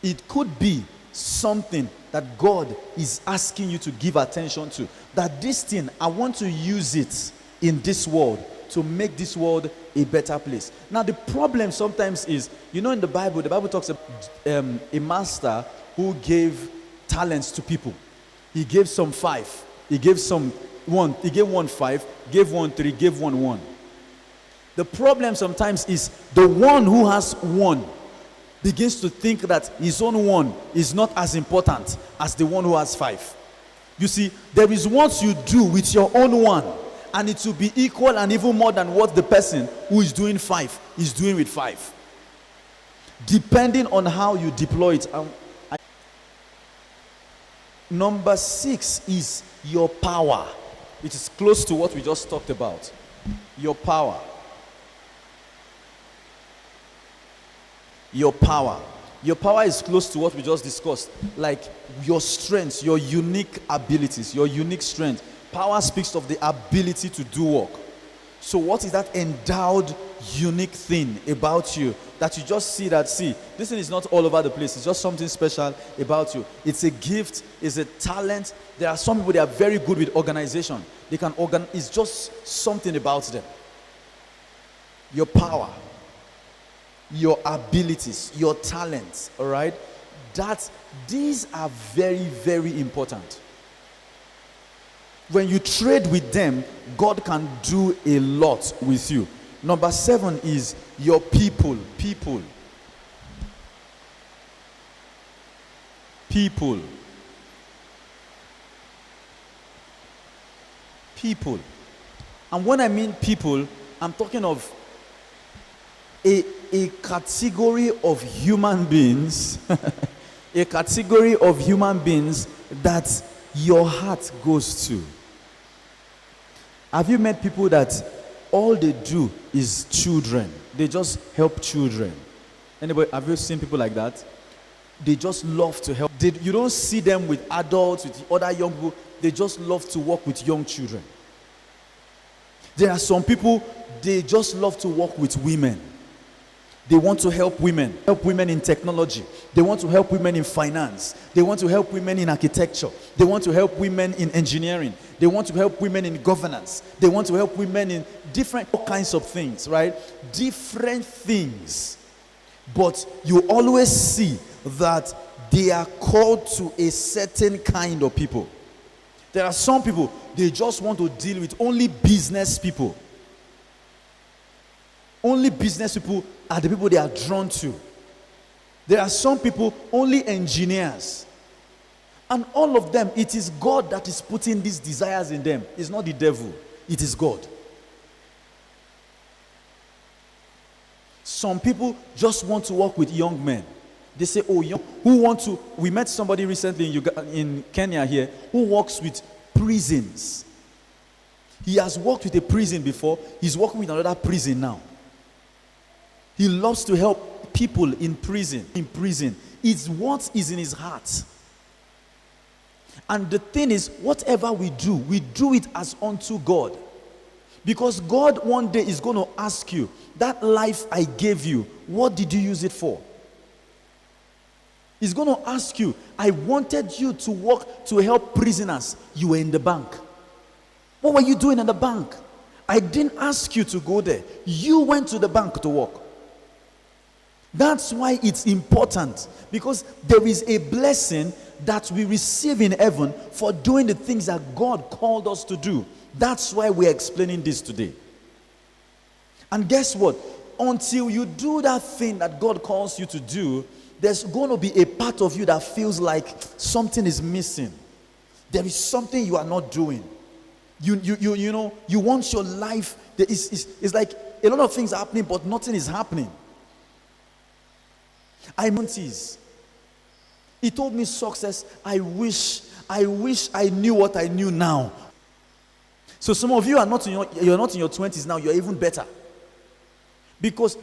It could be something that God is asking you to give attention to. That this thing, I want to use it in this world to make this world a better place. Now, the problem sometimes is, in the Bible talks about a master who gave talents to people. He gave some 5. He gave some 1. He gave 1 5, gave 1 3, gave 1 1. The problem sometimes is the one who has 1 begins to think that his own 1 is not as important as the one who has 5. You see, there is what you do with your own 1, and it will be equal and even more than what the person who is doing 5 is doing with 5. Depending on how you deploy it. Number 6 is your power. It is close to what we just talked about. Your power. Your power. Your power is close to what we just discussed. Like your strengths, your unique abilities, your unique strength. Power speaks of the ability to do work. So what is that endowed, unique thing about you that you just see this thing is not all over the place. It's just something special about you. It's a gift, it's a talent. There are some people that are very good with organization. They can it's just something about them. Your power, your abilities, your talents, all right? These are very, very important. When you trade with them, God can do a lot with you. Number 7 is your people. People. And when I mean people, I'm talking of a category of human beings, a category of human beings that your heart goes to. Have you met people that all they do is children? They just help children. Anybody, have you seen people like that? They just love to help. You don't see them with adults, with other young people. They just love to work with young children. There are some people, they just love to work with women. They want to help women in technology. They want to help women in finance. They want to help women in architecture. They want to help women in engineering. They want to help women in governance. They want to help women in different kinds of things, right? Different things. But you always see that they are called to a certain kind of people. There are some people, they just want to deal with only business people. Only business people are the people they are drawn to. There are some people, only engineers. And all of them, it is God that is putting these desires in them. It's not the devil. It is God. Some people just want to work with young men. They say, we met somebody recently in Kenya here who works with prisons. He has worked with a prison before. He's working with another prison now. He loves to help people in prison. It's what is in his heart. And the thing is, whatever we do it as unto God. Because God one day is going to ask you, that life I gave you, what did you use it for? He's going to ask you, I wanted you to work to help prisoners. You were in the bank. What were you doing in the bank? I didn't ask you to go there. You went to the bank to work. That's why it's important, because there is a blessing that we receive in heaven for doing the things that God called us to do. That's why we're explaining this today. And guess what? Until you do that thing that God calls you to do, there's going to be a part of you that feels like something is missing. There is something you are not doing. You want your life. It's like a lot of things are happening, but nothing is happening. He told me success. I wish I knew what I knew now. So some of you are you're not in your 20s now. You're even better, because